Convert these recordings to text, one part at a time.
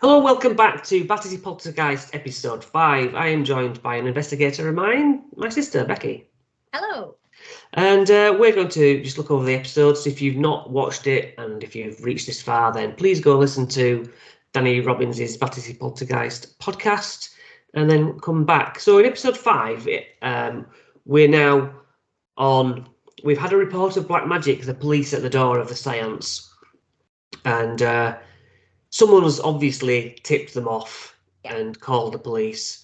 Hello, welcome back to Battersea Poltergeist episode 5. I am joined by an investigator of mine, my sister, Becky. Hello. And we're going to just look over the episodes. If you've not watched it and if you've reached this far, then please go listen to Danny Robbins' Battersea Poltergeist podcast and then come back. So in episode 5, we're now on... We've had a report of black magic, the police at the door of the seance. And... someone's obviously tipped them off and called the police.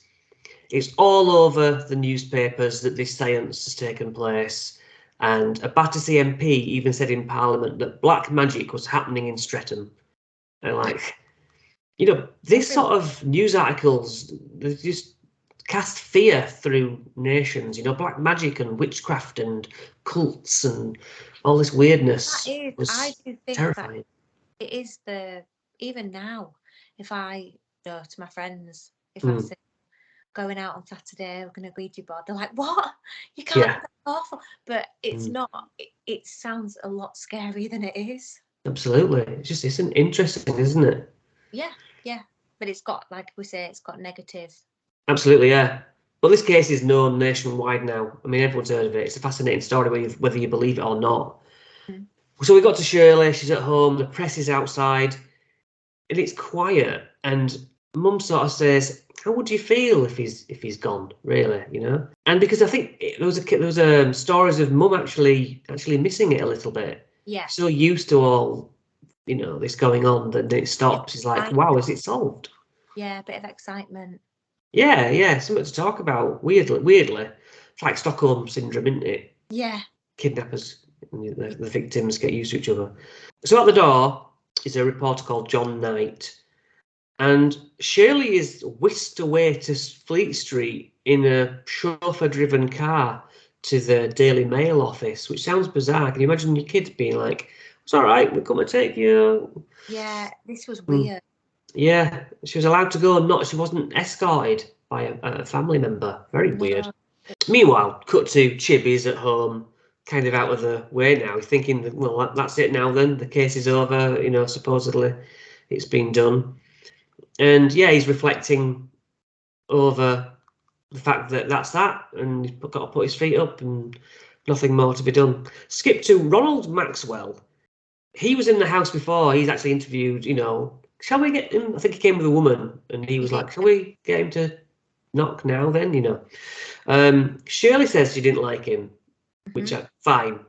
It's all over the newspapers that this seance has taken place. And a Battersea MP even said in Parliament that black magic was happening in Streatham. And this sort of news articles, they just cast fear through nations. Black magic and witchcraft and cults and all this weirdness. I do think terrifying. That it is even now, if I go to my friends, if I say going out on Saturday, we're going to Ouija board, they're like, what? You can't, that's awful. But it's not, it sounds a lot scarier than it is. Absolutely. It's interesting, isn't it? Yeah. But it's got, like we say, it's got negative. Absolutely, yeah. But this case is known nationwide now. I mean, everyone's heard of it. It's a fascinating story, whether you believe it or not. So we got to Shirley, she's at home, the press is outside. And it's quiet, and Mum sort of says, "How would you feel if he's gone? Really, And because I think there was stories of Mum actually missing it a little bit. Yeah. So used to all, this going on that it stops. It's like, wow, is it solved? Yeah, a bit of excitement. Yeah, something to talk about. Weirdly, it's like Stockholm syndrome, isn't it? Yeah. Kidnappers, the victims get used to each other. So at the door is a reporter called John Knight, and Shirley is whisked away to Fleet Street in a chauffeur-driven car to the Daily Mail office, which sounds bizarre. Can you imagine your kids being like, "It's all right, we're coming to take you"? Yeah, this was weird. Yeah, she was allowed to go, she wasn't escorted by a family member. Very weird. Meanwhile, cut to Chibby's at home, kind of out of the way now. He's thinking that, well, that's it now then. The case is over, supposedly it's been done. And yeah, he's reflecting over the fact that that's that, and he's got to put his feet up and nothing more to be done. Skip to Ronald Maxwell. He was in the house before. He's actually interviewed, shall we get him? I think he came with a woman, and he was like, shall we get him to knock now then, Shirley says she didn't like him, which fine,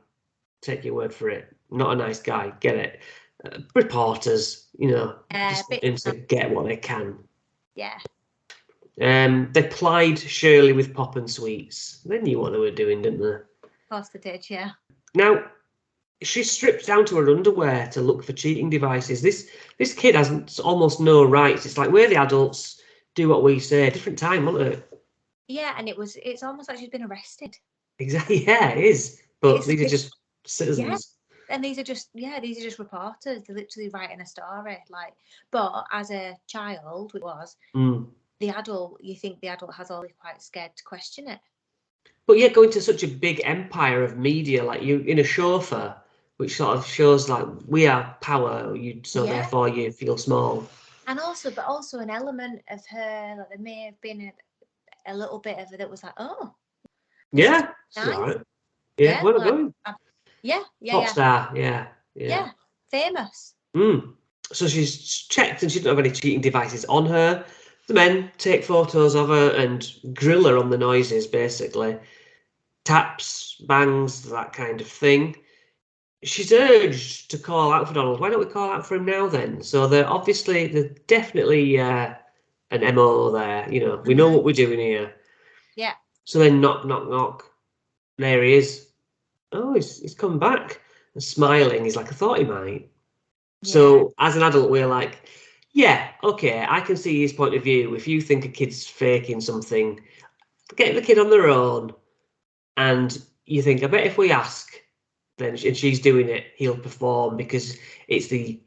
take your word for it. Not a nice guy, get it. Reporters, just to get what they can. Yeah. They plied Shirley with pop and sweets. They knew what they were doing, didn't they? Of course they did, yeah. Now, she strips down to her underwear to look for cheating devices. This kid has almost no rights. It's like, we're the adults, do what we say. Different time, wasn't it? Yeah, and it's almost like she's been arrested. Exactly, yeah, it is. But these are just citizens. Yeah, and these are just reporters. They're literally writing a story. But as a child, the adult, you think the adult has always quite scared to question it. But yeah, going to such a big empire of media, like you in a chauffeur, which sort of shows like we are power, therefore you feel small. And also an element of her, like there may have been a little bit of it that was like, oh. Yeah. Nice. Right. Yeah, where are we going? Yeah. Pop star, yeah. Famous. So she's checked and she doesn't have any cheating devices on her. The men take photos of her and grill her on the noises, basically. Taps, bangs, that kind of thing. She's urged to call out for Donald. Why don't we call out for him now then? So there's definitely an MO there. We know what we're doing here. Yeah. So then knock, knock, knock. There he is. Oh, he's come back and smiling. He's like, I thought he might. Yeah. So as an adult, we're like, yeah, okay, I can see his point of view. If you think a kid's faking something, get the kid on their own. And you think, I bet if we ask, then and she's doing it, he'll perform because it's the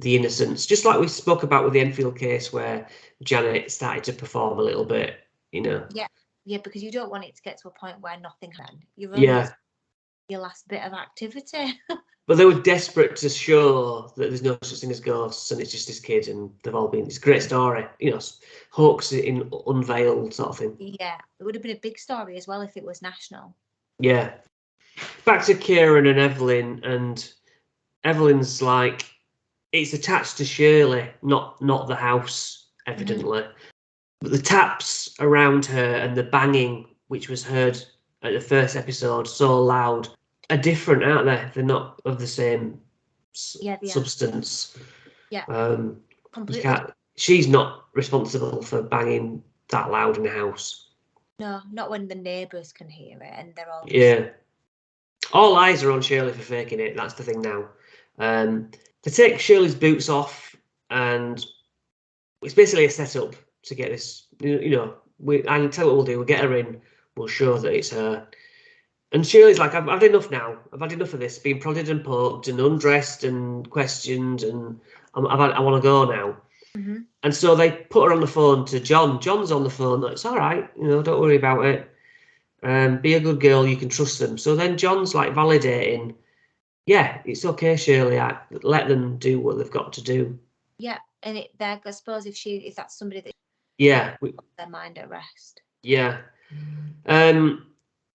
innocence. Just like we spoke about with the Enfield case where Janet started to perform a little bit, Yeah, because you don't want it to get to a point where nothing happened. You your last bit of activity. But they were desperate to show that there's no such thing as ghosts and it's just this kid and they've all been. It's a great story, you know, hoax in unveiled sort of thing. Yeah, it would have been a big story as well if it was national. Yeah. Back to Kieran and Evelyn, and Evelyn's like, it's attached to Shirley, not the house, evidently. But the taps around her and the banging, which was heard at the first episode so loud, are different, aren't they? They're not of the same substance. Yeah. You can't, she's not responsible for banging that loud in the house. No, not when the neighbours can hear it and they're all. Yeah. All eyes are on Shirley for faking it. That's the thing now. They take Shirley's boots off, and it's basically a setup to get this. You know, I can tell what we'll do. We'll get her in. We'll show that it's her. And Shirley's like, I've had enough now. I've had enough of this, being prodded and poked and undressed and questioned, and I want to go now. And so they put her on the phone to John. John's on the phone. Like, it's all right. You know, don't worry about it. Be a good girl. You can trust them. So then John's like validating. Yeah, it's okay, Shirley. Let them do what they've got to do. Yeah, and I suppose if that's somebody that their mind at rest. Yeah.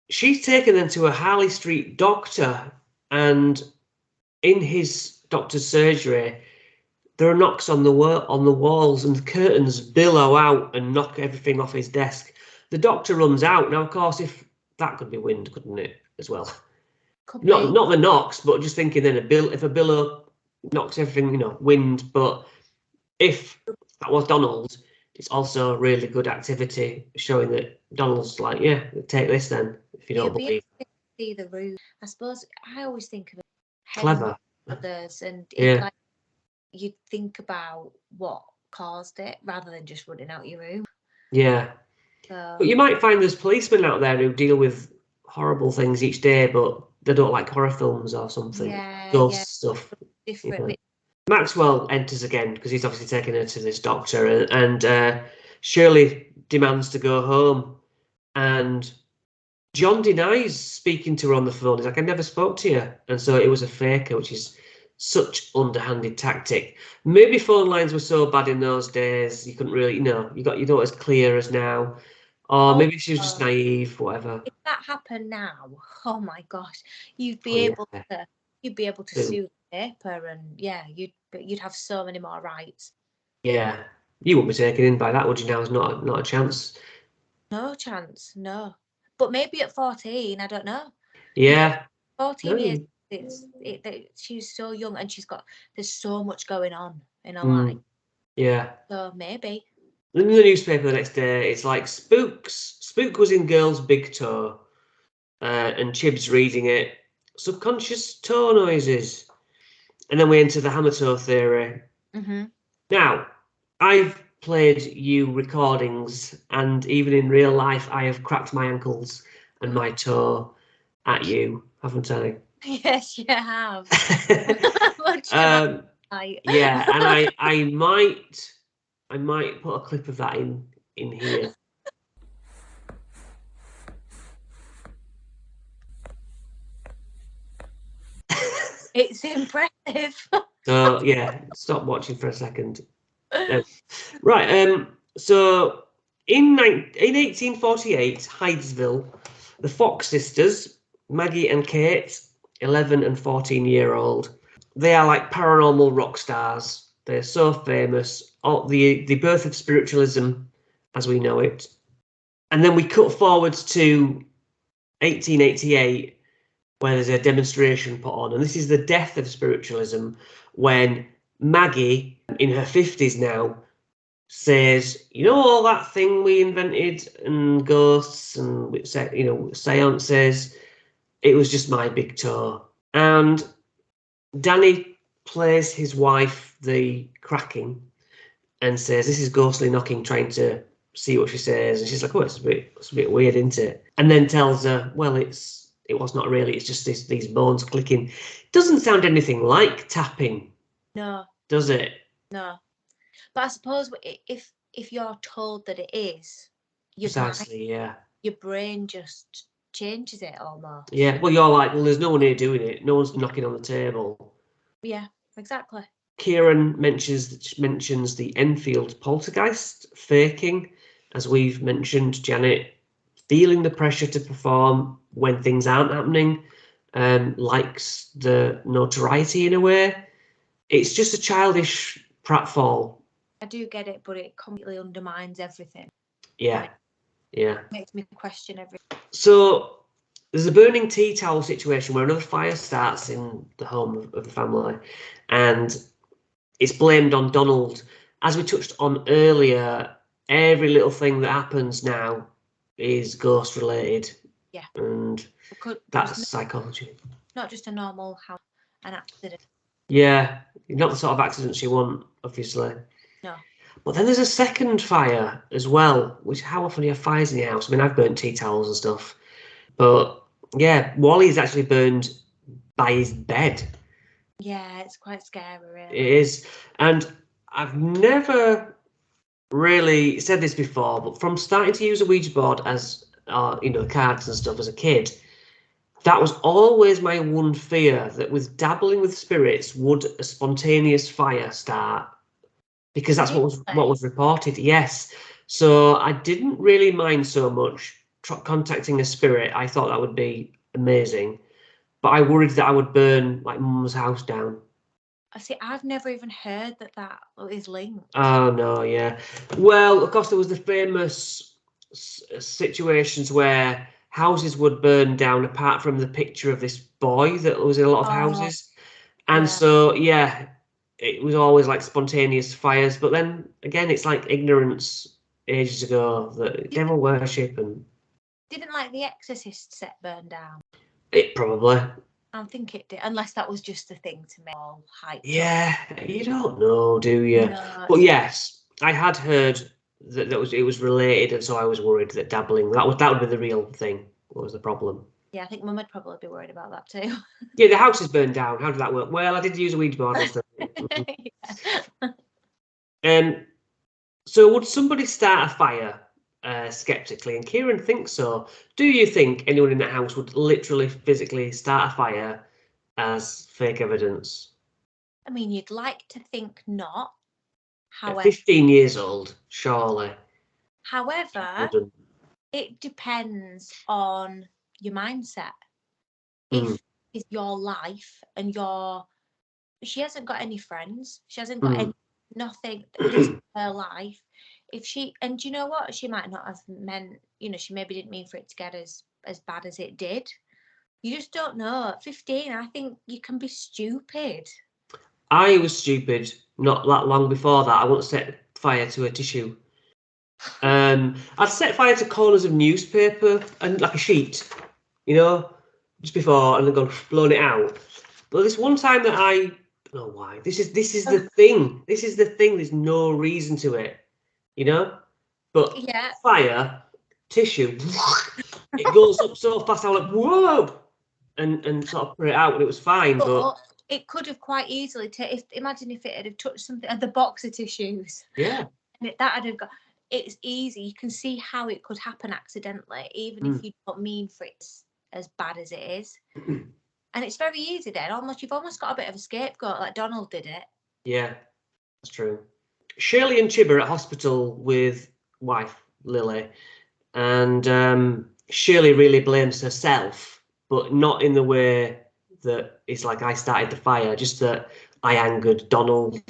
She's taken them to a Harley Street doctor, and in his doctor's surgery, there are knocks on the walls, and the curtains billow out and knock everything off his desk. The doctor runs out. Now, of course, if that could be wind, couldn't it, as well? Not the knocks, but just thinking then if a billow knocks everything, you know, wind. But if that was Donald, it's also really good activity showing that Donald's like, yeah, take this then, if you don't believe. See the room. I suppose I always think of it clever. Others, and like you'd think about what caused it rather than just running out your room. Yeah. So, but you might find there's policemen out there who deal with horrible things each day, but they don't like horror films or something. Ghost stuff. Different. You know. Maxwell enters again because he's obviously taken her to this doctor, and Shirley demands to go home, and John denies speaking to her on the phone. He's like, I never spoke to you. And so it was a faker, which is such underhanded tactic. Maybe phone lines were so bad in those days, you couldn't really, you know as clear as now. Or maybe she was just naive, whatever. If that happened now, oh my gosh, you'd be able to sue the paper, and you'd have so many more rights. Yeah. You wouldn't be taken in by that, would you? Now is not a chance. No chance, no. But maybe at 14, I don't know. Yeah. 14 years, she's so young, and there's so much going on in her life. Yeah. So maybe. In the newspaper the next day, it's like spooks. Spook was in Girl's Big Toe, and Chib's reading it. Subconscious toe noises. And then we enter the hammer toe theory. Now, I've played you recordings, and even in real life, I have cracked my ankles and my toe at you, haven't I? Yes, you have. Yeah, and I might put a clip of that in here. It's impressive. So yeah, stop watching for a second. Right. So in 1848, Hydesville, the Fox sisters, Maggie and Kate, 11 and 14-year-old, they are like paranormal rock stars. They're so famous. The birth of spiritualism, as we know it. And then we cut forward to 1888, where there's a demonstration put on, and this is the death of spiritualism, when Maggie, in her 50s now, says, you know, all that thing we invented and ghosts and seances, it was just my big toe. And Danny plays his wife the cracking and says, this is ghostly knocking, trying to see what she says, and she's like, oh, it's a bit weird, isn't it? And then tells her, well, it was not really, it's just these bones clicking. Doesn't sound anything like tapping. No. Does it? No. But I suppose if you're told that it is, precisely, yeah, your brain just changes it almost. Yeah, well, you're like, well, there's no one here doing it. No one's knocking on the table. Yeah, exactly. Kieran mentions the Enfield Poltergeist, faking, as we've mentioned, Janet, feeling the pressure to perform when things aren't happening, likes the notoriety in a way. It's just a childish pratfall. I do get it, but it completely undermines everything. Yeah, yeah. Makes me question everything. So there's a burning tea towel situation where another fire starts in the home of the family, and it's blamed on Donald. As we touched on earlier, every little thing that happens now is ghost related. Yeah. And that's psychology. Not just a normal house, an accident. Yeah, not the sort of accidents you want, obviously. No. But then there's a second fire as well, which how often do you have fires in your house? I mean, I've burnt tea towels and stuff. But yeah, Wally's actually burned by his bed. Yeah, it's quite scary, really. It is. And I've never really said this before, but from starting to use a Ouija board as, cards and stuff as a kid, that was always my one fear, that with dabbling with spirits, would a spontaneous fire start? Because that's what was reported. Yes. So I didn't really mind so much contacting a spirit. I thought that would be amazing. But I worried that I would burn like Mum's house down. I see. I've never even heard that is linked. Oh no, yeah. Well, of course, there was the famous situations where houses would burn down, apart from the picture of this boy that was in a lot of houses, and so yeah, it was always like spontaneous fires. But then again, it's like ignorance ages ago, that devil worship, and didn't like the Exorcist set burn down. It probably. I think it did, unless that was just a thing to make all hype. Yeah, you don't know, do you? No, but yes, I had heard that it was related, and so I was worried that dabbling that would be the real thing. What was the problem? Yeah, I think Mum would probably be worried about that too. Yeah, the house is burned down. How did that work? Well, I did use a Ouija board last time. So would somebody start a fire? Skeptically, and Kieran thinks so. Do you think anyone in that house would literally, physically start a fire as fake evidence? I mean, you'd like to think not. At 15 years old, surely. However, it depends on your mindset. If it's your life and she hasn't got any friends, she hasn't got nothing. This is her life. And do you know what? She might not have meant, she maybe didn't mean for it to get as bad as it did. You just don't know. At 15, I think you can be stupid. I was stupid not that long before that. I once set fire to a tissue. I'd set fire to corners of newspaper and like a sheet, just before, and then blown it out. But this one time that I don't know why. This is the thing. This is the thing. There's no reason to it, But yeah. Fire, tissue, it goes up so fast. I was like, whoa, and sort of put it out, and it was fine. But it could have quite easily imagine if it had touched something at the box of tissues. Yeah. And that had got. It's easy. You can see how it could happen accidentally, even if you don't mean for it as bad as it is. And it's very easy then. You've almost got a bit of a scapegoat, like Donald did it. Yeah, that's true. Shirley and Chibber at hospital with wife Lily, and Shirley really blames herself, but not in the way that it's like I started the fire, just that I angered Donald.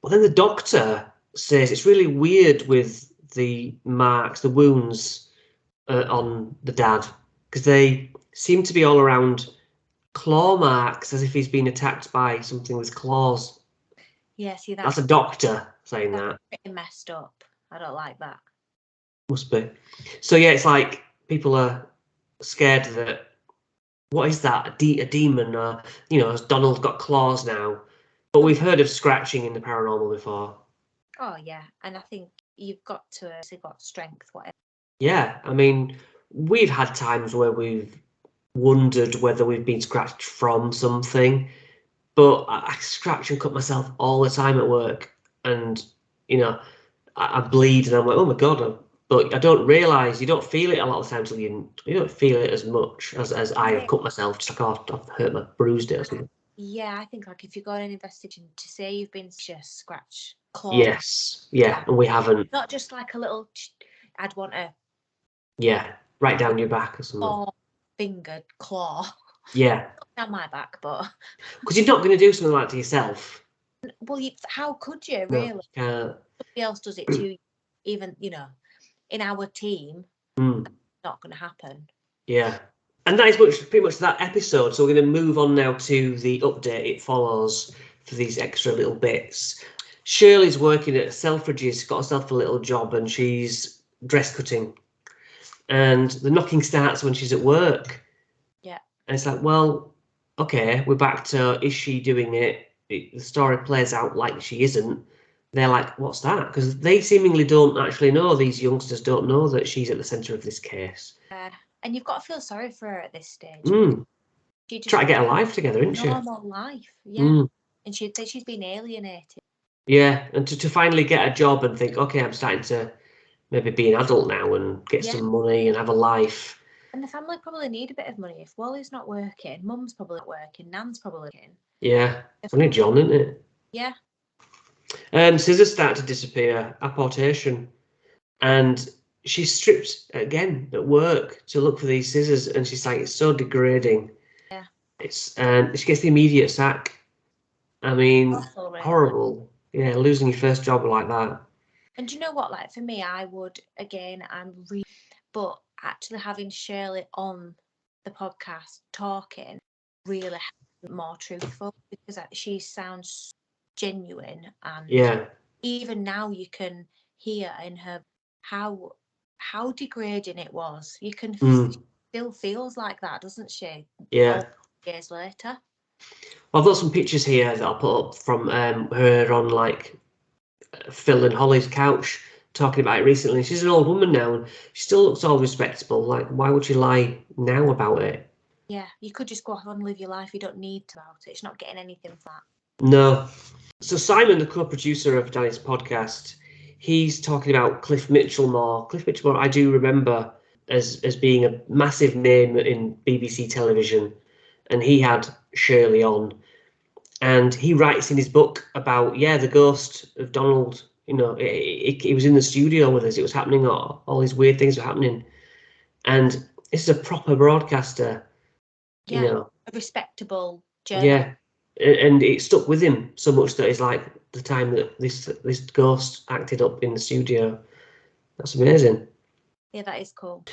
But then the doctor says it's really weird with the marks, the wounds on the dad, because they seem to be all around claw marks, as if he's been attacked by something with claws. Yeah, see, that's a doctor saying that. Pretty messed up. I don't like that. Must be. So yeah, it's like people are scared that what is that? A demon? Has Donald got claws now? But we've heard of scratching in the paranormal before. Oh yeah, and I think you've got to have got strength, whatever. Yeah, I mean, we've had times where we've wondered whether we've been scratched from something, but I scratch and cut myself all the time at work, and I bleed, and I'm like, oh my god, but I don't realise, you don't feel it a lot of the time till you don't feel it as much as I have cut myself, just like, oh, I've hurt my bruised it or something. Yeah, I think like if you go on an investigation to say you've been scratch, claw. Yes, yeah, and we haven't. Not just like a little, I'd want a... Yeah, right down your back or something. Four-fingered claw. Yeah. Down my back, but... Because you're not going to do something like that to yourself. Well, how could you, really? No, you can't. Somebody else does it to you, even, you know, in our team, that's not going to happen. Yeah. And that is pretty much that episode. So we're going to move on now to the update it follows for these extra little bits. Shirley's working at Selfridges, got herself a little job, and she's dress cutting. And the knocking starts when she's at work. Yeah. And it's like, well, okay, we're back to, is she doing it? The story plays out like she isn't. They're like, what's that? Because they seemingly don't actually know, these youngsters don't know that she's at the centre of this case. And you've got to feel sorry for her at this stage. She just try to get her life together, isn't she? Normal life, yeah. And she'd say she's been alienated. Yeah, and to finally get a job and think, okay, I'm starting to maybe be an adult now and get some money and have a life. And the family probably need a bit of money. If Wally's not working, Mum's probably not working, Nan's probably working. Yeah, it's only John, isn't it? Yeah. Scissors start to disappear, apportation, and she's stripped again at work to look for these scissors, and she's like, it's so degrading. Yeah. It's she gets the immediate sack. I mean, horrible. Yeah, losing your first job like that. And do you know what? Like for me, I would but actually having Shirley on the podcast talking really more truthful, because she sounds genuine, and even now you can hear in her how degrading it was. You can still feels like that, doesn't she? Yeah. All years later. Well, I've got some pictures here that I'll put up from her on like Phil and Holly's couch talking about it recently. She's an old woman now and she still looks all respectable. Like, why would you lie now about it? Yeah, you could just go off and live your life. You don't need to about it. It's not getting anything for that. No. So Simon, the co-producer of Danny's podcast, he's talking about Cliff Mitchellmore. Cliff Mitchellmore, I do remember as being a massive name in BBC television, and he had Shirley on. And he writes in his book about, the ghost of Donald. You know, he was in the studio with us. It was happening. All these weird things were happening. And this is a proper broadcaster. Yeah, you know, a respectable journalist. Yeah, and it stuck with him so much that it's like the time that this ghost acted up in the studio. That's amazing. Yeah, that is cool.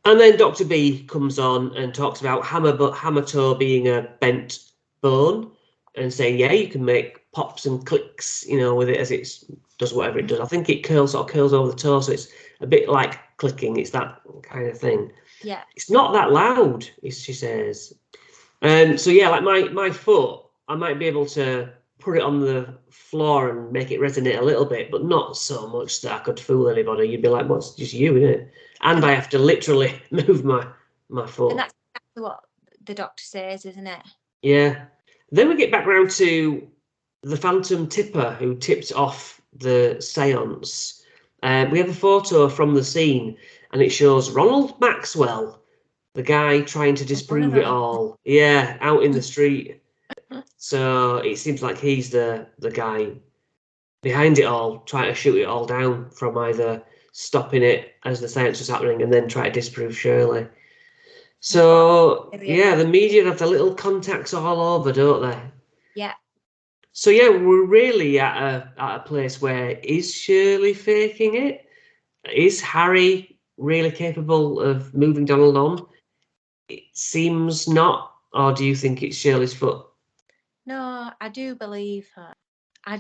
And then Dr. B comes on and talks about hammer toe being a bent bone, and saying, you can make pops and clicks, with it as it does whatever it does. I think it curls over the toe, so it's a bit like clicking. It's that kind of thing. Yeah. It's not that loud, she says. So like my foot, I might be able to put it on the floor and make it resonate a little bit, but not so much that I could fool anybody. You'd be like, what's just you, isn't it? And I have to literally move my foot. And that's exactly what the doctor says, isn't it? Yeah. Then we get back around to the phantom tipper who tipped off the seance. We have a photo from the scene, and it shows Ronald Maxwell, the guy trying to disprove it all. Yeah, out in the street. So it seems like he's the guy behind it all, trying to shoot it all down from either stopping it as the seance was happening and then try to disprove Shirley. So, the media have the little contacts all over, don't they? Yeah. So, we're really at a place where, is Shirley faking it? Is Harry really capable of moving Donald on? It seems not. Or do you think it's Shirley's foot? No, I do believe her. I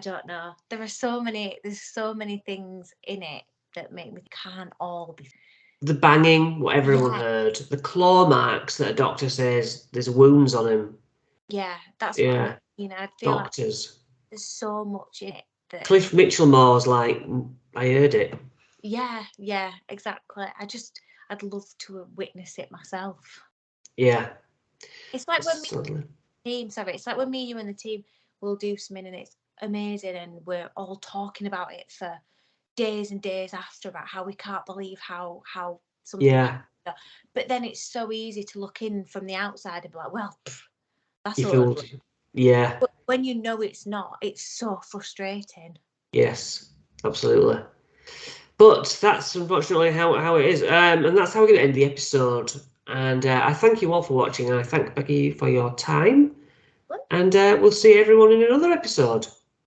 don't know. There's so many things in it that make me can't all be. The banging, what everyone heard, the claw marks that a doctor says there's wounds on him. Yeah, that's what I feel doctors. Like there's so much in it. That Cliff Mitchellmore's like, I heard it. Yeah, exactly. I'd love to witness it myself. Yeah. It's like when it's like when me, you and the team will do something and it's amazing and we're all talking about it for days and days after about how we can't believe how something Yeah. happened. But then it's so easy to look in from the outside and be like, well, that's You all. feel, yeah. But when you know it's not, it's so frustrating. Yes, absolutely. But that's unfortunately how it is. And that's how we're going to end the episode. And I thank you all for watching. And I thank Becky for your time. And we'll see everyone in another episode.